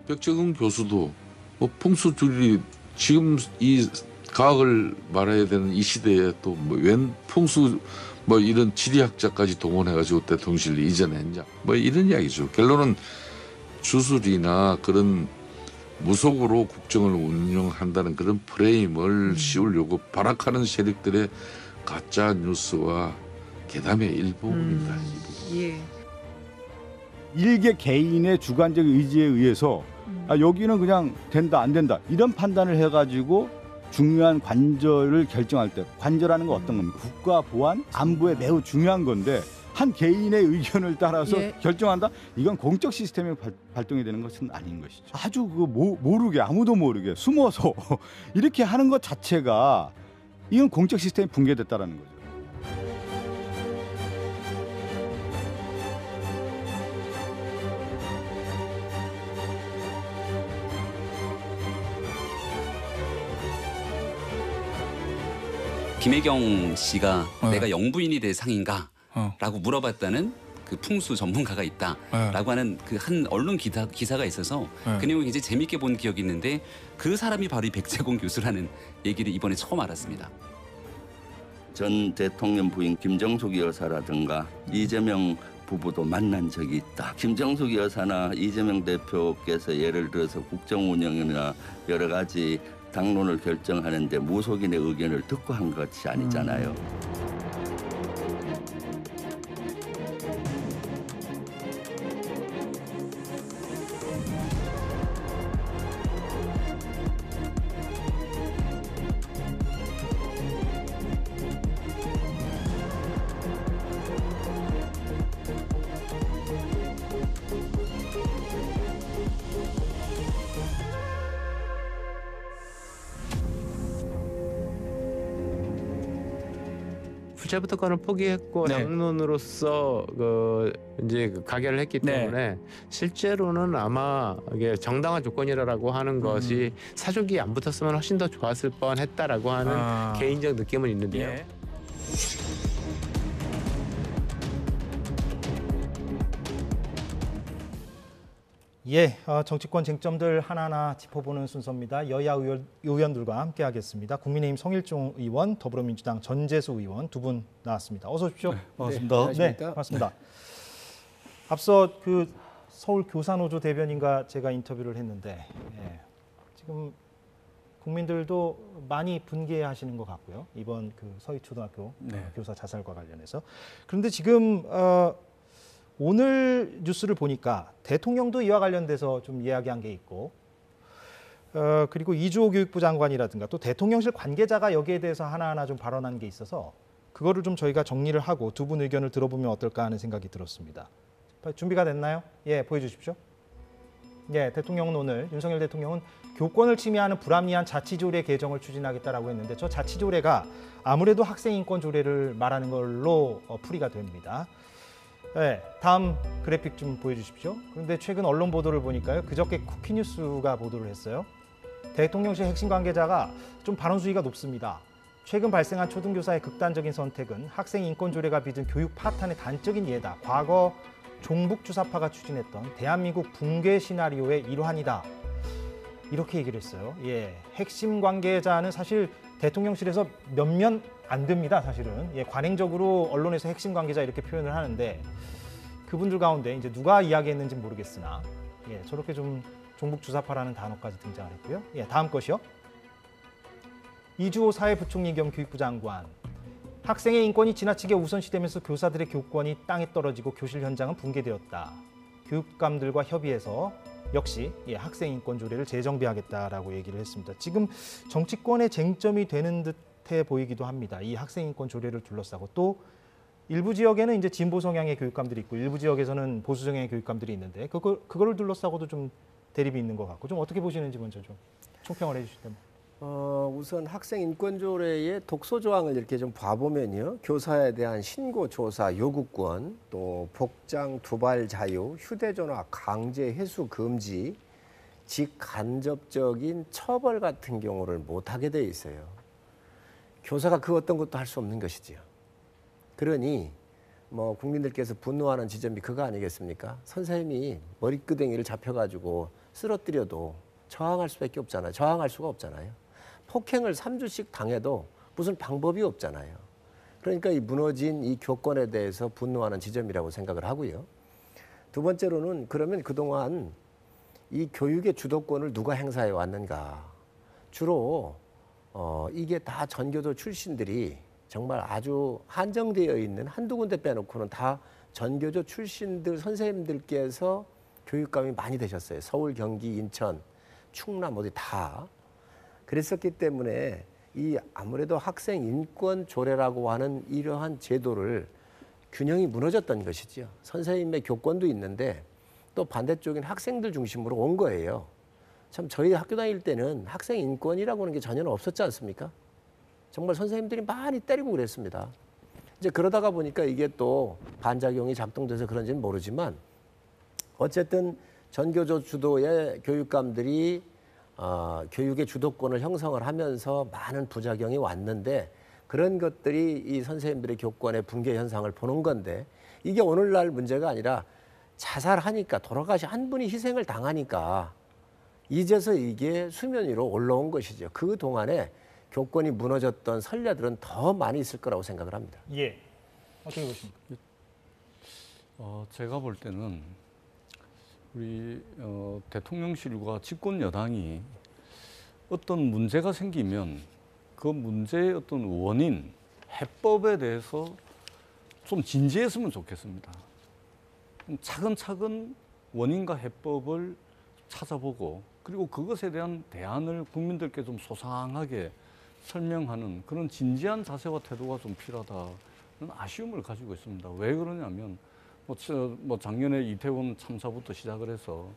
백정은 교수도 뭐 풍수주의 지금 이 과학을 말해야 되는 이 시대에 또 뭐 웬 풍수 뭐 이런 지리학자까지 동원해가지고 대통령실을 이전했냐 뭐 이런 이야기죠. 결론은 주술이나 그런 무속으로 국정을 운영한다는 그런 프레임을 씌우려고 발악하는 세력들의 가짜 뉴스와 괴담의 일부분입니다. 예. 일개 개인의 주관적 의지에 의해서 여기는 그냥 된다 안 된다 이런 판단을 해가지고 중요한 관절을 결정할 때 관절하는 건 어떤 겁니까? 국가 보안, 안보에 매우 중요한 건데 한 개인의 의견을 따라서 예. 결정한다? 이건 공적 시스템이 발동이 되는 것은 아닌 것이죠. 아주 모르게 아무도 모르게 숨어서 이렇게 하는 것 자체가 이건 공적 시스템이 붕괴됐다라는 거죠. 김혜경 씨가 내가 영부인이 될 상인가? 라고 물어봤다는 그 풍수 전문가가 있다라고 하는 그 한 언론 기사가 있어서 그 내용을 굉장히 재밌게 본 기억이 있는데 그 사람이 바로 이 백제공 교수라는 얘기를 이번에 처음 알았습니다. 전 대통령 부인 김정숙 여사라든가 이재명 부부도 만난 적이 있다. 김정숙 여사나 이재명 대표께서 예를 들어서 국정 운영이나 여러 가지 당론을 결정하는데 무속인의 의견을 듣고 한 것이 아니잖아요. 부채부터권을 포기했고 당론으로서 이제 가결을 했기 때문에 실제로는 아마 이게 정당한 조건이라고 하는 것이 사족이 안 붙었으면 훨씬 더 좋았을 뻔했다라고 하는 개인적 느낌은 있는데요. 예. 예, 정치권 쟁점들 하나하나 짚어보는 순서입니다. 여야 의원들과 함께하겠습니다. 국민의힘 송일종 의원, 더불어민주당 전재수 의원 두 분 나왔습니다. 어서 오십시오. 반갑습니다. 네, 반갑습니다. 앞서 그 서울 교사노조 대변인과 제가 인터뷰를 했는데 지금 국민들도 많이 분개하시는 것 같고요. 이번 그 서희초등학교 교사 자살과 관련해서. 그런데 지금 오늘 뉴스를 보니까 대통령도 이와 관련돼서 좀 이야기한 게 있고 그리고 이주호 교육부 장관이라든가 또 대통령실 관계자가 여기에 대해서 하나하나 좀 발언한 게 있어서 그거를 좀 저희가 정리를 하고 두 분 의견을 들어보면 어떨까 하는 생각이 들었습니다. 준비가 됐나요? 예, 보여주십시오. 예, 대통령은 오늘 윤석열 대통령은 교권을 침해하는 불합리한 자치조례 개정을 추진하겠다라고 했는데 저 자치조례가 아무래도 학생인권조례를 말하는 걸로 풀이가 됩니다. 네, 다음 그래픽 좀 보여주십시오. 그런데 최근 언론 보도를 보니까요. 그저께 쿠키뉴스가 보도를 했어요. 대통령실 핵심 관계자가 좀 발언 수위가 높습니다. 최근 발생한 초등교사의 극단적인 선택은 학생 인권 조례가 빚은 교육 파탄의 단적인 예다. 과거 종북 주사파가 추진했던 대한민국 붕괴 시나리오의 일환이다. 이렇게 얘기를 했어요. 예, 핵심 관계자는 사실 대통령실에서 몇몇 안 됩니다. 사실은 관행적으로 언론에서 핵심 관계자 이렇게 표현을 하는데 그분들 가운데 이제 누가 이야기했는지 모르겠으나 저렇게 좀 종북 주사파라는 단어까지 등장을 했고요. 다음 것이요. 이주호 사회부총리 겸 교육부 장관. 학생의 인권이 지나치게 우선시되면서 교사들의 교권이 땅에 떨어지고 교실 현장은 붕괴되었다. 교육감들과 협의해서 역시 학생 인권 조례를 재정비하겠다라고 얘기를 했습니다. 지금 정치권의 쟁점이 되는 듯해 보이기도 합니다. 이 학생 인권 조례를 둘러싸고 또 일부 지역에는 이제 진보 성향의 교육감들이 있고 일부 지역에서는 보수 성향의 교육감들이 있는데 그거를 둘러싸고도 좀 대립이 있는 것 같고 좀 어떻게 보시는지 먼저 좀 총평을 해주시면. 우선 학생 인권 조례의 독소 조항을 이렇게 좀 봐보면요. 교사에 대한 신고 조사 요구권, 또 복장 두발 자유, 휴대전화 강제 회수 금지, 직간접적인 처벌 같은 경우를 못하게 돼 있어요. 교사가 그 어떤 것도 할 수 없는 것이지요. 그러니 국민들께서 분노하는 지점이 그거 아니겠습니까? 선생님이 머리끄댕이를 잡혀가지고 쓰러뜨려도 저항할 수밖에 없잖아요. 저항할 수가 없잖아요. 폭행을 3주씩 당해도 무슨 방법이 없잖아요. 그러니까 이 무너진 이 교권에 대해서 분노하는 지점이라고 생각을 하고요. 두 번째로는 그러면 그동안 이 교육의 주도권을 누가 행사해 왔는가. 주로 이게 다 전교조 출신들이 정말 아주 한정되어 있는 한두 군데 빼놓고는 다 전교조 출신들 선생님들께서 교육감이 많이 되셨어요. 서울, 경기, 인천, 충남 어디 다. 그랬었기 때문에 이 아무래도 학생 인권 조례라고 하는 이러한 제도를 균형이 무너졌던 것이죠. 선생님의 교권도 있는데 또 반대쪽인 학생들 중심으로 온 거예요. 참 저희 학교 다닐 때는 학생 인권이라고 하는 게 전혀 없었지 않습니까? 정말 선생님들이 많이 때리고 그랬습니다. 이제 그러다가 보니까 이게 또 반작용이 작동돼서 그런지는 모르지만 어쨌든 전교조 주도의 교육감들이 교육의 주도권을 형성을 하면서 많은 부작용이 왔는데 그런 것들이 이 선생님들의 교권의 붕괴 현상을 보는 건데 이게 오늘날 문제가 아니라 자살하니까 한 분이 희생을 당하니까 이제서 이게 수면 위로 올라온 것이죠. 그 동안에 교권이 무너졌던 선례들은 더 많이 있을 거라고 생각을 합니다. 예. 어떻게 보십니까? 제가 볼 때는 우리 대통령실과 집권 여당이 어떤 문제가 생기면 그 문제의 어떤 원인, 해법에 대해서 좀 진지했으면 좋겠습니다. 차근차근 원인과 해법을 찾아보고 그리고 그것에 대한 대안을 국민들께 좀 소상하게 설명하는 그런 진지한 자세와 태도가 좀 필요하다는 아쉬움을 가지고 있습니다. 왜 그러냐면 작년에 이태원 참사부터 시작을 해서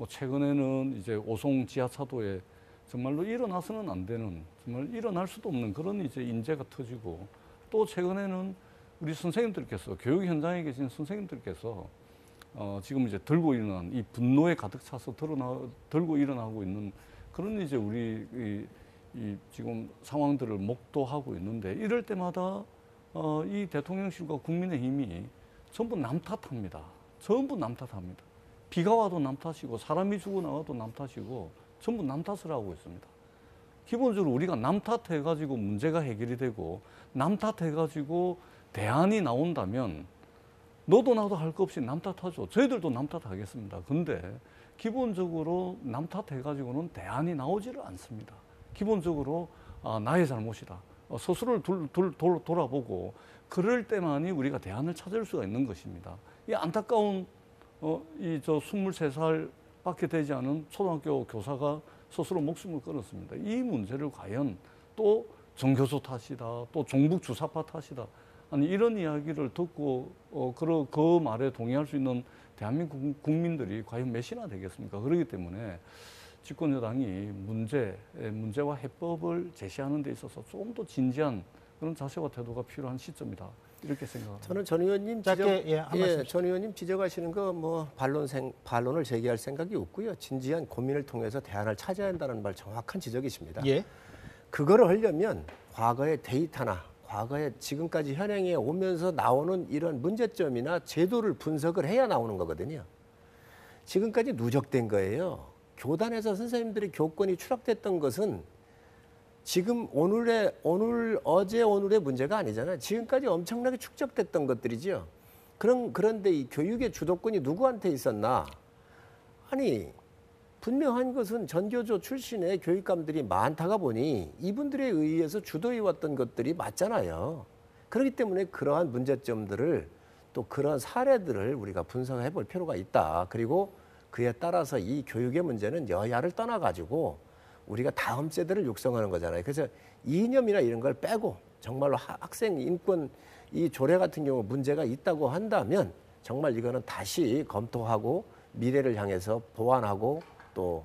최근에는 이제 오송 지하차도에 정말로 일어나서는 안 되는 정말 일어날 수도 없는 그런 이제 인재가 터지고 또 최근에는 우리 선생님들께서 교육 현장에 계신 선생님들께서 지금 이제 들고 일어난 이 분노에 가득 차서 들고 일어나고 있는 그런 이제 우리 이 지금 상황들을 목도하고 있는데 이럴 때마다 이 대통령실과 국민의힘이 전부 남 탓합니다. 전부 남 탓합니다. 비가 와도 남 탓이고 사람이 죽어 나가도 남 탓이고 전부 남 탓을 하고 있습니다. 기본적으로 우리가 남 탓해가지고 문제가 해결이 되고 남 탓해가지고 대안이 나온다면 너도 나도 할 거 없이 남 탓하죠. 저희들도 남 탓하겠습니다. 근데 기본적으로 남 탓해가지고는 대안이 나오지를 않습니다. 기본적으로 나의 잘못이다. 스스로를 돌아보고 그럴 때만이 우리가 대안을 찾을 수가 있는 것입니다. 이 안타까운 이 23살밖에 되지 않은 초등학교 교사가 스스로 목숨을 끊었습니다. 이 문제를 과연 또 전교조 탓이다, 또 종북 주사파 탓이다. 아니 이런 이야기를 듣고 그 말에 동의할 수 있는 대한민국 국민들이 과연 몇이나 되겠습니까? 그렇기 때문에 집권 여당이 문제와 해법을 제시하는 데 있어서 조금 더 진지한 그런 자세와 태도가 필요한 시점이다. 이렇게 생각합니다. 저는 전 의원님 전 의원님 지적하시는 거 반론을 제기할 생각이 없고요. 진지한 고민을 통해서 대안을 찾아야 한다는 말 정확한 지적이십니다. 예. 그거를 하려면 과거의 데이터나 과거에 지금까지 현행에 오면서 나오는 이런 문제점이나 제도를 분석을 해야 나오는 거거든요. 지금까지 누적된 거예요. 교단에서 선생님들의 교권이 추락됐던 것은 지금 어제 오늘의 문제가 아니잖아요. 지금까지 엄청나게 축적됐던 것들이죠. 그런데 이 교육의 주도권이 누구한테 있었나? 아니 분명한 것은 전교조 출신의 교육감들이 많다가 보니 이분들에 의해서 주도해왔던 것들이 맞잖아요. 그렇기 때문에 그러한 문제점들을 또 그런 사례들을 우리가 분석해 볼 필요가 있다. 그리고 그에 따라서 이 교육의 문제는 여야를 떠나가지고 우리가 다음 세대를 육성하는 거잖아요. 그래서 이념이나 이런 걸 빼고 정말로 학생 인권 이 조례 같은 경우 문제가 있다고 한다면 정말 이거는 다시 검토하고 미래를 향해서 보완하고 또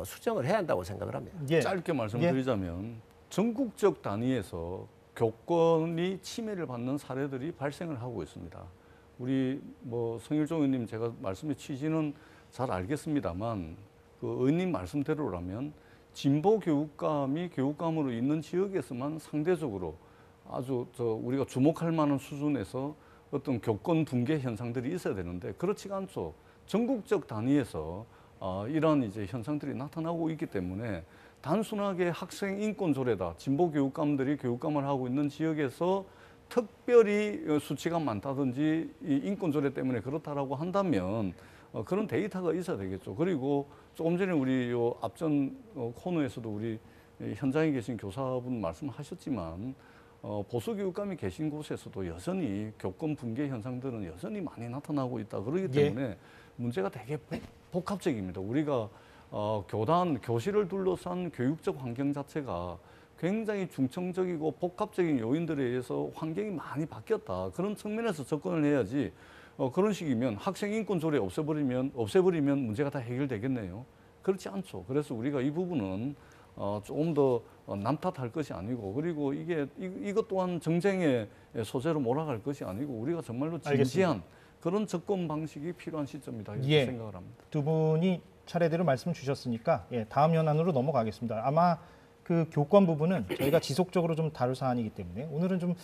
수정을 해야 한다고 생각을 합니다. 예. 짧게 말씀드리자면 전국적 단위에서 교권이 침해를 받는 사례들이 발생을 하고 있습니다. 우리 성일종 의원님 제가 말씀의 취지는 잘 알겠습니다만 그 의원님 말씀대로라면 진보 교육감이 교육감으로 있는 지역에서만 상대적으로 아주 우리가 주목할 만한 수준에서 어떤 교권 붕괴 현상들이 있어야 되는데 그렇지가 않죠. 전국적 단위에서 이런 이제 현상들이 나타나고 있기 때문에 단순하게 학생 인권 조례다, 진보 교육감들이 교육감을 하고 있는 지역에서 특별히 수치가 많다든지 이 인권 조례 때문에 그렇다라고 한다면 그런 데이터가 있어야 되겠죠. 그리고 조금 전에 우리 요 앞전 코너에서도 우리 현장에 계신 교사분 말씀하셨지만 보수 교육감이 계신 곳에서도 여전히 교권 붕괴 현상들은 여전히 많이 나타나고 있다. 그렇기 때문에 문제가 되게 복합적입니다. 우리가 교단, 교실을 둘러싼 교육적 환경 자체가 굉장히 중청적이고 복합적인 요인들에 의해서 환경이 많이 바뀌었다. 그런 측면에서 접근을 해야지 그런 식이면 학생 인권 조례 없애버리면 문제가 다 해결되겠네요. 그렇지 않죠. 그래서 우리가 이 부분은 조금 더 남 탓할 것이 아니고 그리고 이것 또한 정쟁의 소재로 몰아갈 것이 아니고 우리가 정말로 진지한 그런 접근 방식이 필요한 시점이다 이렇게 생각을 합니다. 두 분이 차례대로 말씀 주셨으니까 다음 현안으로 넘어가겠습니다. 아마 그 교권 부분은 저희가 지속적으로 좀 다룰 사안이기 때문에 오늘은 좀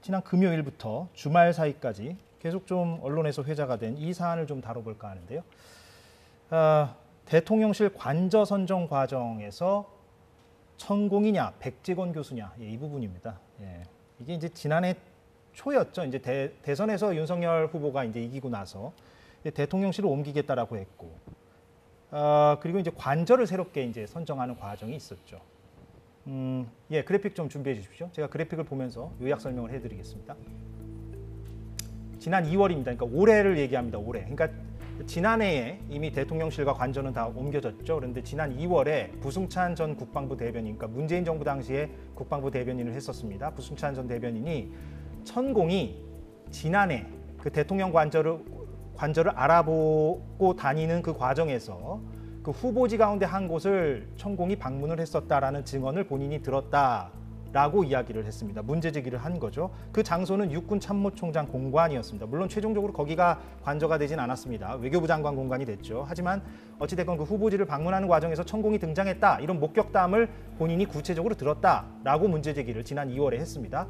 지난 금요일부터 주말 사이까지 계속 좀 언론에서 회자가 된 이 사안을 좀 다뤄볼까 하는데요. 대통령실 관저 선정 과정에서 천공이냐 백재건 교수냐 이 부분입니다. 이게 이제 지난해 초였죠. 이제 대선에서 윤석열 후보가 이제 이기고 나서 대통령실을 옮기겠다라고 했고, 그리고 이제 관저를 새롭게 이제 선정하는 과정이 있었죠. 그래픽 좀 준비해 주십시오. 제가 그래픽을 보면서 요약 설명을 해드리겠습니다. 지난 2월입니다. 그러니까 올해를 얘기합니다. 올해. 그러니까 지난해에 이미 대통령실과 관저는 다 옮겨졌죠. 그런데 지난 2월에 부승찬 전 국방부 대변인, 그러니까 문재인 정부 당시에 국방부 대변인을 했었습니다. 부승찬 전 대변인이 천공이 지난해 그 대통령 관저를 알아보고 다니는 그 과정에서 그 후보지 가운데 한 곳을 천공이 방문을 했었다라는 증언을 본인이 들었다라고 이야기를 했습니다. 문제 제기를 한 거죠. 그 장소는 육군 참모총장 공관이었습니다. 물론 최종적으로 거기가 관저가 되진 않았습니다. 외교부 장관 공관이 됐죠. 하지만 어찌됐건 그 후보지를 방문하는 과정에서 천공이 등장했다. 이런 목격담을 본인이 구체적으로 들었다라고 문제 제기를 지난 2월에 했습니다.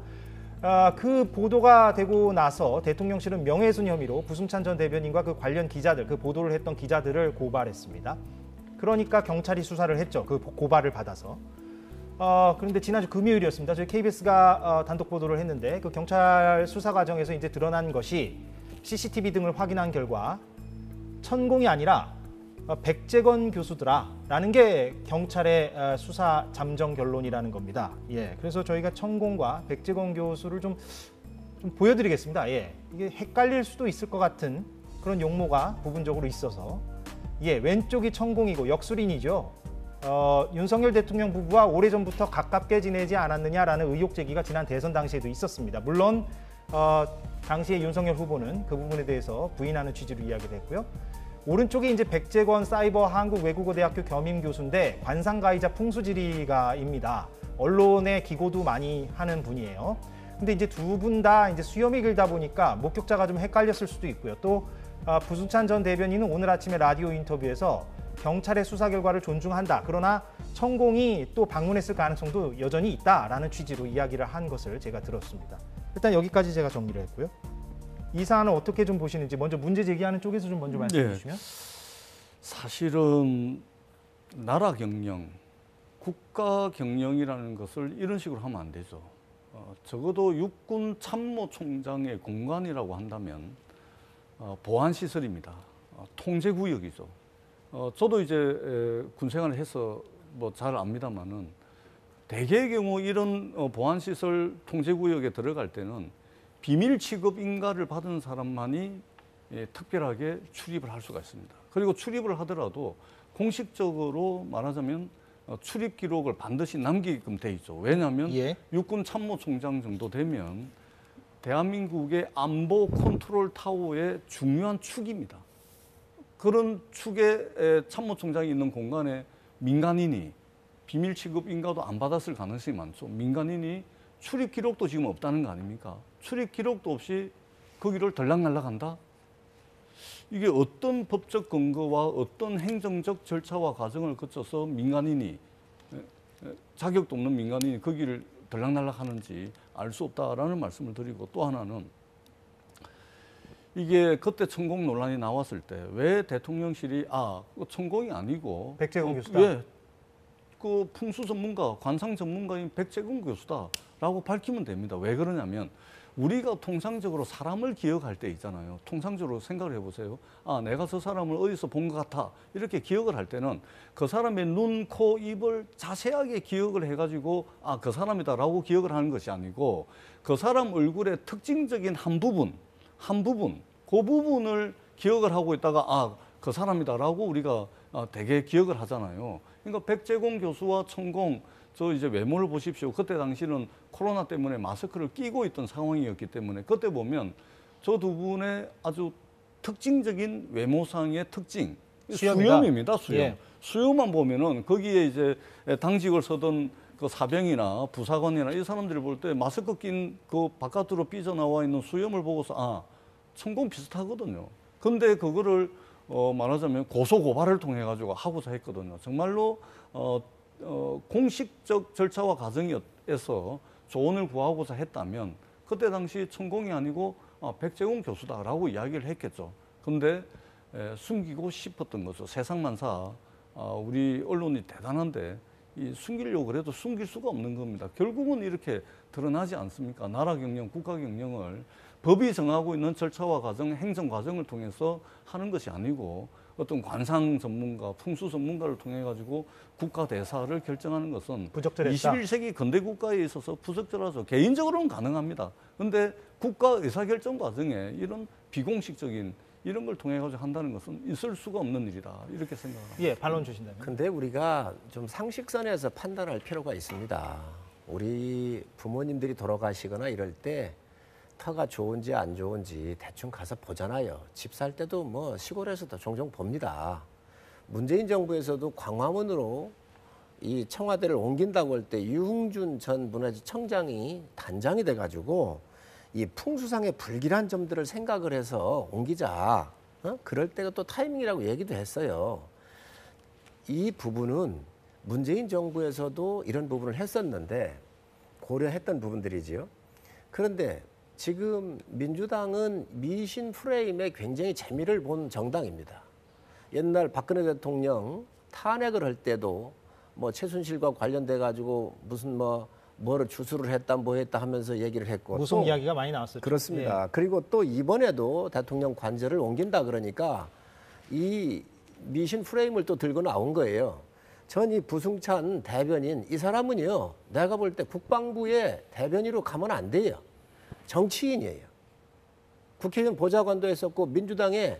그 보도가 되고 나서 대통령실은 명예훼손 혐의로 부승찬 전 대변인과 그 관련 기자들, 그 보도를 했던 기자들을 고발했습니다. 그러니까 경찰이 수사를 했죠. 그 고발을 받아서. 그런데 지난주 금요일이었습니다. 저희 KBS가 단독 보도를 했는데 그 경찰 수사 과정에서 이제 드러난 것이 CCTV 등을 확인한 결과 천공이 아니라 백재건 교수더라라는 게 경찰의 수사 잠정 결론이라는 겁니다. 그래서 저희가 천공과 백재건 교수를 좀 보여드리겠습니다. 이게 헷갈릴 수도 있을 것 같은 그런 용모가 부분적으로 있어서 왼쪽이 천공이고 역술인이죠. 윤석열 대통령 부부와 오래전부터 가깝게 지내지 않았느냐라는 의혹 제기가 지난 대선 당시에도 있었습니다. 물론 당시에 윤석열 후보는 그 부분에 대해서 부인하는 취지로 이야기를 했고요. 오른쪽이 이제 백재건 사이버 한국외국어대학교 겸임 교수인데 관상가이자 풍수지리가입니다. 언론에 기고도 많이 하는 분이에요. 근데 이제 두 분 다 이제 수염이 길다 보니까 목격자가 좀 헷갈렸을 수도 있고요. 또 부승찬 전 대변인은 오늘 아침에 라디오 인터뷰에서 경찰의 수사 결과를 존중한다. 그러나 천공이 또 방문했을 가능성도 여전히 있다라는 취지로 이야기를 한 것을 제가 들었습니다. 일단 여기까지 제가 정리를 했고요. 이 사안을 어떻게 좀 보시는지 먼저 문제 제기하는 쪽에서 좀 먼저 말씀해 주시면. 사실은 나라 경영, 국가 경영이라는 것을 이런 식으로 하면 안 되죠. 적어도 육군 참모총장의 공간이라고 한다면 보안시설입니다. 통제구역이죠. 저도 이제 군생활을 해서 뭐 잘 압니다만은 대개의 경우 이런 보안시설 통제구역에 들어갈 때는 비밀 취급 인가를 받은 사람만이 특별하게 출입을 할 수가 있습니다. 그리고 출입을 하더라도 공식적으로 말하자면 출입 기록을 반드시 남기게끔 돼 있죠. 왜냐하면 육군 참모총장 정도 되면 대한민국의 안보 컨트롤 타워의 중요한 축입니다. 그런 축에 참모총장이 있는 공간에 민간인이 비밀 취급 인가도 안 받았을 가능성이 많죠. 민간인이 출입 기록도 지금 없다는 거 아닙니까? 출입 기록도 없이 거기를 들락날락한다? 이게 어떤 법적 근거와 어떤 행정적 절차와 과정을 거쳐서 민간인이, 자격도 없는 민간인이 거기를 들락날락하는지 알 수 없다라는 말씀을 드리고, 또 하나는 이게 그때 천공 논란이 나왔을 때 왜 대통령실이 그거 천공이 아니고 백제공 교수다. 예, 그 풍수 전문가, 관상 전문가인 백제공 교수다라고 밝히면 됩니다. 왜 그러냐면 우리가 통상적으로 사람을 기억할 때 있잖아요. 통상적으로 생각을 해보세요. 내가 저 사람을 어디서 본 것 같아. 이렇게 기억을 할 때는 그 사람의 눈, 코, 입을 자세하게 기억을 해가지고 그 사람이다라고 기억을 하는 것이 아니고 그 사람 얼굴의 특징적인 한 부분, 그 부분을 기억을 하고 있다가 그 사람이다라고 우리가 되게 기억을 하잖아요. 그러니까 백제공 교수와 천공 저 이제 외모를 보십시오. 그때 당시는 코로나 때문에 마스크를 끼고 있던 상황이었기 때문에 그때 보면 저 두 분의 아주 특징적인 외모상의 특징 수염입니다. 수염. 예. 수염만 보면은 거기에 이제 당직을 서던 그 사병이나 부사관이나 이 사람들이 볼 때 마스크 낀 그 바깥으로 삐져나와 있는 수염을 보고서 천공 비슷하거든요. 근데 그거를 말하자면 고소 고발을 통해 가지고 하고자 했거든요. 정말로 공식적 절차와 과정에서 조언을 구하고자 했다면 그때 당시 천공이 아니고 백제공 교수다라고 이야기를 했겠죠. 근데 숨기고 싶었던 거죠. 세상만사 우리 언론이 대단한데 숨기려고 그래도 숨길 수가 없는 겁니다. 결국은 이렇게 드러나지 않습니까? 나라 경영, 국가 경영을 법이 정하고 있는 절차와 과정, 행정 과정을 통해서 하는 것이 아니고 어떤 관상 전문가, 풍수 전문가를 통해 가지고 국가 대사를 결정하는 것은 부적절했다. 21세기 근대 국가에 있어서 부적절하죠. 개인적으로는 가능합니다. 그런데 국가 의사결정 과정에 이런 비공식적인 이런 걸 통해 가지고 한다는 것은 있을 수가 없는 일이다. 이렇게 생각합니다. 예, 반론 주신다면. 근데 우리가 좀 상식선에서 판단할 필요가 있습니다. 우리 부모님들이 돌아가시거나 이럴 때 터가 좋은지 안 좋은지 대충 가서 보잖아요. 집 살 때도 뭐 시골에서도 종종 봅니다. 문재인 정부에서도 광화문으로 이 청와대를 옮긴다고 할 때 유흥준 전 문화재청장이 단장이 돼가지고 이 풍수상의 불길한 점들을 생각을 해서 옮기자. 그럴 때가 또 타이밍이라고 얘기도 했어요. 이 부분은 문재인 정부에서도 이런 부분을 했었는데 고려했던 부분들이지요. 그런데 지금 민주당은 미신 프레임에 굉장히 재미를 본 정당입니다. 옛날 박근혜 대통령 탄핵을 할 때도 뭐 최순실과 관련돼 가지고 무슨 뭐를 주술을 했다 뭐 했다 하면서 얘기를 했고 무슨 이야기가 많이 나왔었죠. 그렇습니다. 예. 그리고 또 이번에도 대통령 관저를 옮긴다 그러니까 이 미신 프레임을 또 들고 나온 거예요. 전 이 부승찬 대변인 이 사람은요 내가 볼 때 국방부의 대변인으로 가면 안 돼요. 정치인이에요. 국회의원 보좌관도 했었고 민주당에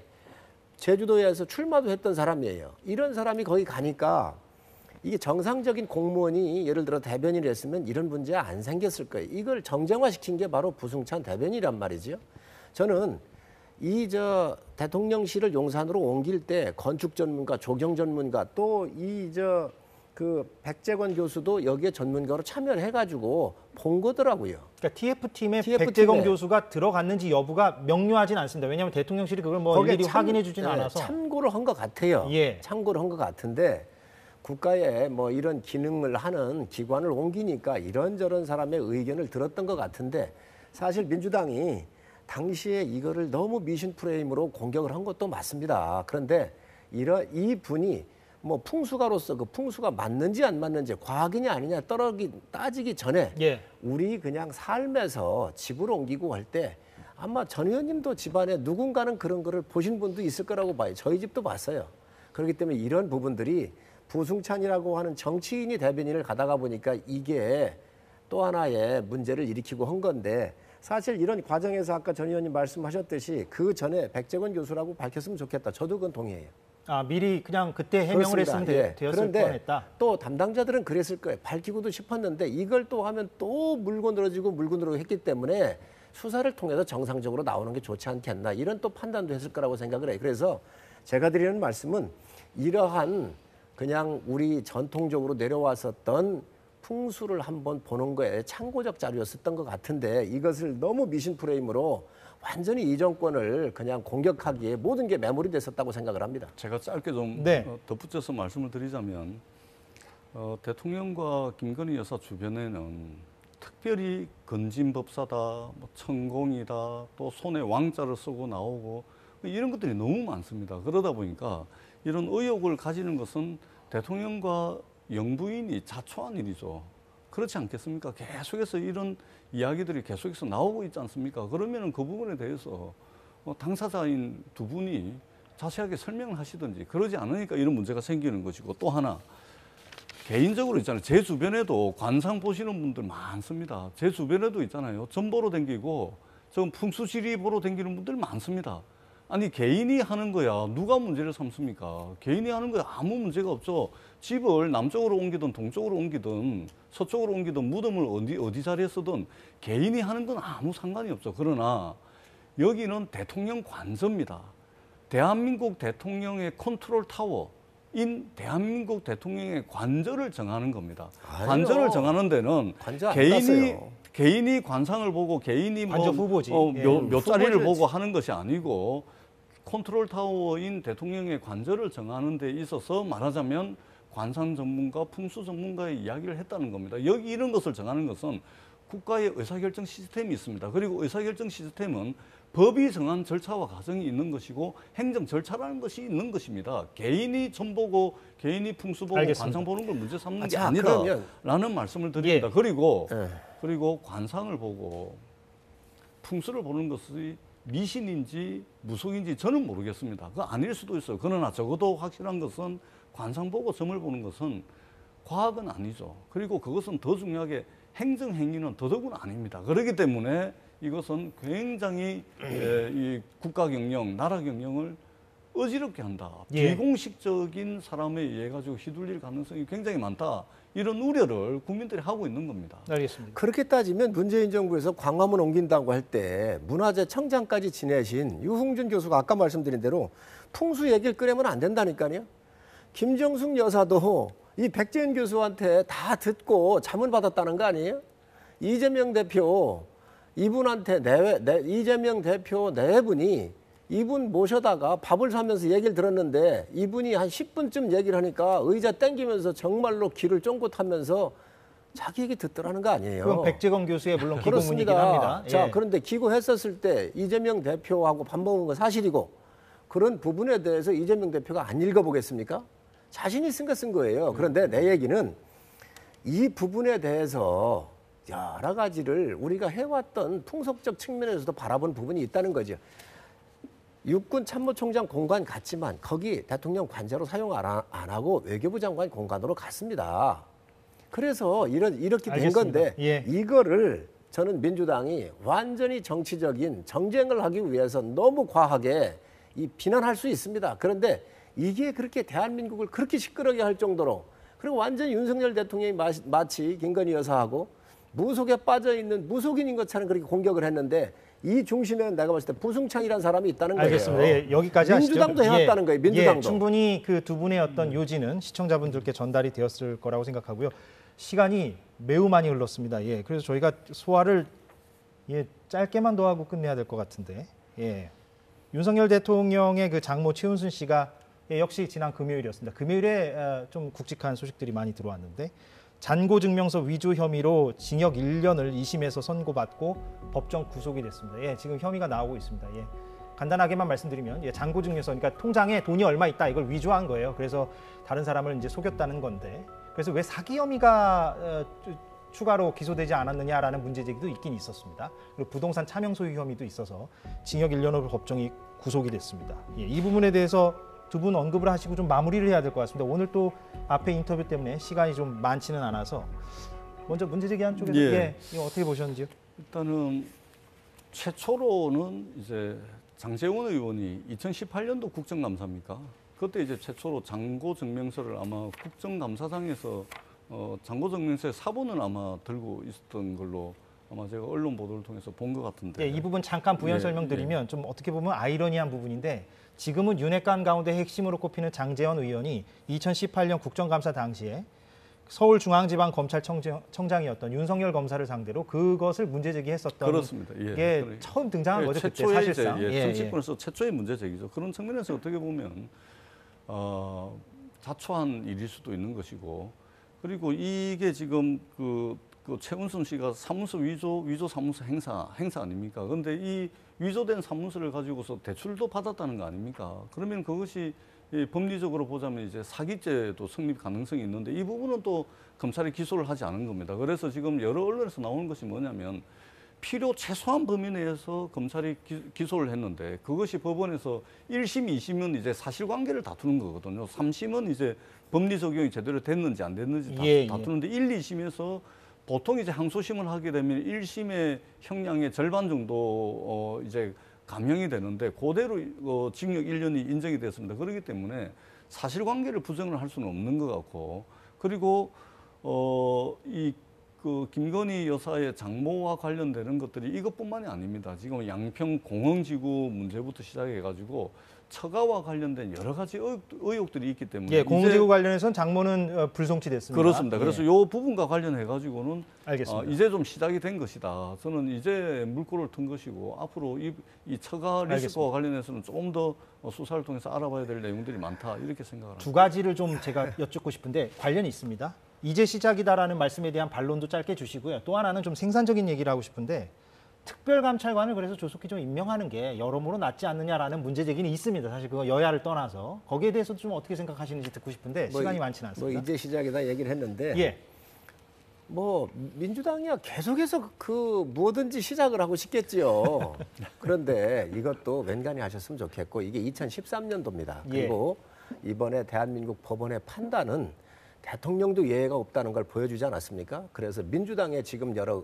제주도에서 출마도 했던 사람이에요. 이런 사람이 거기 가니까 이게 정상적인 공무원이 예를 들어 대변인을 했으면 이런 문제 안 생겼을 거예요. 이걸 정쟁화시킨 게 바로 부승찬 대변인이란 말이죠. 저는 대통령실을 용산으로 옮길 때 건축 전문가, 조경 전문가 또 그 백제권 교수도 여기에 전문가로 참여를 해가지고 본 거더라고요. 그러니까 TF팀에 백제건 교수가 들어갔는지 여부가 명료하진 않습니다. 왜냐하면 대통령실이 그걸 일일이 확인해 주지는 않아서. 참고를 한 것 같아요. 예. 참고를 한 것 같은데 국가에 뭐 이런 기능을 하는 기관을 옮기니까 이런저런 사람의 의견을 들었던 것 같은데 사실 민주당이 당시에 이거를 너무 미신 프레임으로 공격을 한 것도 맞습니다. 그런데 이 분이 뭐 풍수가로서 그 풍수가 맞는지 안 맞는지 과학이냐 아니냐 따지기 전에 예. 우리 그냥 삶에서 집을 옮기고 할 때 아마 전 의원님도 집안에 누군가는 그런 거를 보신 분도 있을 거라고 봐요. 저희 집도 봤어요. 그렇기 때문에 이런 부분들이 부승찬이라고 하는 정치인이 대변인을 가다가 보니까 이게 또 하나의 문제를 일으키고 한 건데 사실 이런 과정에서 아까 전 의원님 말씀하셨듯이 그 전에 백제권 교수라고 밝혔으면 좋겠다. 저도 그건 동의해요. 미리 그냥 그때 해명을 그렇습니다. 했으면 되었을 그런데 뻔했다. 또 담당자들은 그랬을 거예요. 밝히고도 싶었는데 이걸 또 하면 또 물고 늘어지고 했기 때문에 수사를 통해서 정상적으로 나오는 게 좋지 않겠나 이런 또 판단도 했을 거라고 생각을 해요. 그래서 제가 드리는 말씀은 이러한 그냥 우리 전통적으로 내려왔었던 풍수를 한번 보는 거에 참고적 자료였었던 것 같은데 이것을 너무 미신 프레임으로 완전히 이 정권을 그냥 공격하기에 모든 게 매몰이 됐었다고 생각을 합니다. 제가 짧게 좀 덧붙여서 말씀을 드리자면 대통령과 김건희 여사 주변에는 특별히 건진법사다, 뭐 천공이다, 또 손에 왕자를 쓰고 나오고 이런 것들이 너무 많습니다. 그러다 보니까 이런 의혹을 가지는 것은 대통령과 영부인이 자초한 일이죠. 그렇지 않겠습니까? 계속해서 이런 이야기들이 계속해서 나오고 있지 않습니까? 그러면은 그 부분에 대해서 당사자인 두 분이 자세하게 설명을 하시든지 그러지 않으니까 이런 문제가 생기는 것이고 또 하나 개인적으로 있잖아요. 제 주변에도 관상 보시는 분들 많습니다. 제 주변에도 있잖아요. 점 보러 댕기고 좀 풍수지리 보러 댕기는 분들 많습니다. 아니 개인이 하는 거야 누가 문제를 삼습니까? 개인이 하는 거야 아무 문제가 없죠. 집을 남쪽으로 옮기든 동쪽으로 옮기든 서쪽으로 옮기든 무덤을 어디 자리에 쓰든 개인이 하는 건 아무 상관이 없죠. 그러나 여기는 대통령 관저입니다. 대한민국 대통령의 컨트롤 타워인 대한민국 대통령의 관저를 정하는 겁니다. 아니요. 관저를 정하는 데는 관저 안 땄어요. 개인이 관상을 보고 개인이 관저 후보지. 몇 자리를 후보지. 보고 하는 것이 아니고 컨트롤 타워인 대통령의 관저를 정하는 데 있어서 말하자면 관상 전문가, 풍수 전문가의 이야기를 했다는 겁니다. 여기 이런 것을 정하는 것은 국가의 의사결정 시스템이 있습니다. 그리고 의사결정 시스템은 법이 정한 절차와 과정이 있는 것이고 행정 절차라는 것이 있는 것입니다. 개인이 점 보고 개인이 풍수 보고 알겠습니다. 관상 보는 걸 문제 삼는 게 자, 아니다라는 말씀을 드립니다. 예. 그리고 관상을 보고 풍수를 보는 것이 미신인지 무속인지 저는 모르겠습니다. 그거 아닐 수도 있어요. 그러나 적어도 확실한 것은 관상 보고 점을 보는 것은 과학은 아니죠. 그리고 그것은 더 중요하게 행정행위는 더더군 아닙니다. 그렇기 때문에 이것은 굉장히 이 국가 경영, 나라 경영을 어지럽게 한다. 예. 비공식적인 사람에 의해 가지고 휘둘릴 가능성이 굉장히 많다. 이런 우려를 국민들이 하고 있는 겁니다. 알겠습니다. 그렇게 따지면 문재인 정부에서 광화문 옮긴다고 할 때 문화재 청장까지 지내신 유흥준 교수가 아까 말씀드린 대로 풍수 얘기를 꺼내면 안 된다니까요. 김정숙 여사도 이 백재현 교수한테 다 듣고 자문 받았다는 거 아니에요? 이재명 대표 이분한테 이재명 대표 네 분이 이분 모셔다가 밥을 사면서 얘기를 들었는데 이분이 한 10분쯤 얘기를 하니까 의자 땡기면서 정말로 귀를 쫑긋 하면서 자기 얘기 듣더라는 거 아니에요. 그건 백재건 교수의 물론 기고문이긴 그렇습니다. 합니다. 자, 예. 그런데 기고했었을 때 이재명 대표하고 밥 먹은 건 사실이고 그런 부분에 대해서 이재명 대표가 안 읽어보겠습니까? 자신 있으니까 쓴 거예요. 그런데 내 얘기는 이 부분에 대해서 여러 가지를 우리가 해왔던 풍속적 측면에서도 바라본 부분이 있다는 거죠. 육군 참모총장 공간 갔지만 거기 대통령 관저로 사용 안 하고 외교부 장관 공간으로 갔습니다. 그래서 이렇게 된 알겠습니다. 건데 예. 이거를 저는 민주당이 완전히 정치적인 정쟁을 하기 위해서 너무 과하게 비난할 수 있습니다. 그런데 이게 그렇게 대한민국을 그렇게 시끄럽게 할 정도로 그리고 완전히 윤석열 대통령이 마치 김건희 여사하고 무속에 빠져있는 무속인인 것처럼 그렇게 공격을 했는데 이 중심에는 내가 봤을 때 부승창이라는 사람이 있다는 거예요. 알겠습니다. 예, 여기까지 민주당도 하시죠. 해왔다는 거예요. 민주당도. 예, 충분히 그 두 분의 어떤 요지는 시청자분들께 전달이 되었을 거라고 생각하고요. 시간이 매우 많이 흘렀습니다. 예, 그래서 저희가 소화를 짧게만 더 하고 끝내야 될 것 같은데. 예. 윤석열 대통령의 그 장모 최은순 씨가 역시 지난 금요일이었습니다. 금요일에 좀 굵직한 소식들이 많이 들어왔는데 잔고증명서 위조 혐의로 징역 1년을 2심에서 선고받고 법정 구속이 됐습니다. 예, 지금 혐의가 나오고 있습니다. 예, 간단하게만 말씀드리면 잔고증명서, 그러니까 통장에 돈이 얼마 있다 이걸 위조한 거예요. 그래서 다른 사람을 이제 속였다는 건데, 그래서 왜 사기 혐의가 추가로 기소되지 않았느냐라는 문제 제기도 있긴 있었습니다. 그리고 부동산 차명 소유 혐의도 있어서 징역 1년으로 법정이 구속이 됐습니다. 예, 이 부분에 대해서 두 분 언급을 하시고 좀 마무리를 해야 될 것 같습니다. 오늘 또 앞에 인터뷰 때문에 시간이 좀 많지는 않아서 먼저 문제 제기한 쪽에서 이거 어떻게 보셨는지요? 일단은 최초로는 이제 장제원 의원이 2018년도 국정감사입니까? 그때 이제 최초로 잔고증명서를 아마 국정감사장에서 잔고증명서의 사본을 아마 들고 있었던 걸로 아마 제가 언론 보도를 통해서 본 것 같은데. 이 부분 잠깐 부연 설명드리면 좀 어떻게 보면 아이러니한 부분인데, 지금은 윤핵관 가운데 핵심으로 꼽히는 장제원 의원이 2018년 국정감사 당시에 서울중앙지방검찰청장이었던 윤석열 검사를 상대로 그것을 문제 제기했었던 그렇습니다. 게 처음 등장한 거죠. 그때 사실상. 정치권에서 최초의 문제 제기죠. 그런 측면에서 어떻게 보면 자초한 일일 수도 있는 것이고, 그리고 이게 지금 그 그 최은순 씨가 사무소 위조 사무소 행사 아닙니까? 그런데 이 위조된 사무소를 가지고서 대출도 받았다는 거 아닙니까? 그러면 그것이 법리적으로 보자면 이제 사기죄도 성립 가능성이 있는데 이 부분은 또 검찰이 기소를 하지 않은 겁니다. 그래서 지금 여러 언론에서 나오는 것이 뭐냐면 필요 최소한 범위 내에서 검찰이 기소를 했는데 그것이 법원에서 1심, 2심은 이제 사실관계를 다투는 거거든요. 3심은 이제 법리 적용이 제대로 됐는지 안 됐는지 다투는데 1, 2심에서 보통 이제 항소심을 하게 되면 1심의 형량의 절반 정도 이제 감형이 되는데 그대로 징역 1년이 인정이 됐습니다. 그렇기 때문에 사실관계를 부정을 할 수는 없는 것 같고 그리고 그 김건희 여사의 장모와 관련되는 것들이 이것뿐만이 아닙니다. 지금 양평 공흥지구 문제부터 시작해가지고 처가와 관련된 여러 가지 의혹들이 있기 때문에 예, 공흥지구 관련해서는 장모는 불송치됐습니다. 그렇습니다. 그래서 예. 이 부분과 관련해가지고는 알겠습니다. 이제 좀 시작이 된 것이다. 저는 이제 물꼬를 튼 것이고 앞으로 이 처가 리스크와 관련해서는 조금 더 수사를 통해서 알아봐야 될 내용들이 많다 이렇게 생각을 합니다. 두 가지를 좀 제가 여쭙고 싶은데 관련이 있습니다. 이제 시작이다라는 말씀에 대한 반론도 짧게 주시고요. 또 하나는 좀 생산적인 얘기를 하고 싶은데 특별감찰관을 그래서 조속히 좀 임명하는 게 여러모로 낫지 않느냐라는 문제 제기는 있습니다. 사실 그거 여야를 떠나서 거기에 대해서 좀 어떻게 생각하시는지 듣고 싶은데 시간이 많지는 않습니다. 뭐 이제 시작이다 얘기를 했는데 예. 뭐 민주당이야 계속해서 그 뭐든지 시작을 하고 싶겠지요. 그런데 이것도 웬간히 하셨으면 좋겠고 이게 2013년도입니다. 그리고 이번에 대한민국 법원의 판단은 대통령도 예외가 없다는 걸 보여주지 않았습니까? 그래서 민주당의 지금 여러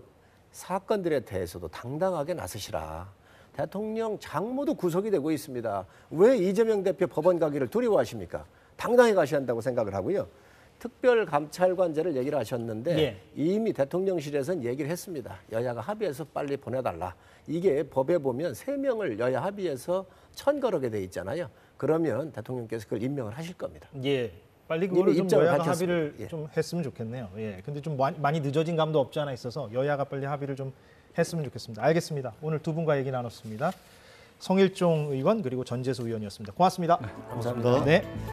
사건들에 대해서도 당당하게 나서시라. 대통령 장모도 구속이 되고 있습니다. 왜 이재명 대표 법원 가기를 두려워하십니까? 당당히 가셔야 한다고 생각을 하고요. 특별감찰관제를 얘기를 하셨는데 이미 대통령실에서는 얘기를 했습니다. 여야가 합의해서 빨리 보내달라. 이게 법에 보면 3명을 여야 합의해서 천거하게 돼 있잖아요. 그러면 대통령께서 그걸 임명을 하실 겁니다. 예. 빨리 그거를 좀 입장을 여야가 밝혔습니다. 합의를 좀 했으면 좋겠네요. 예. 근데 좀 많이 늦어진 감도 없지 않아 있어서 여야가 빨리 합의를 좀 했으면 좋겠습니다. 알겠습니다. 오늘 두 분과 얘기 나눴습니다. 성일종 의원 그리고 전재수 의원이었습니다. 고맙습니다. 감사합니다. 네.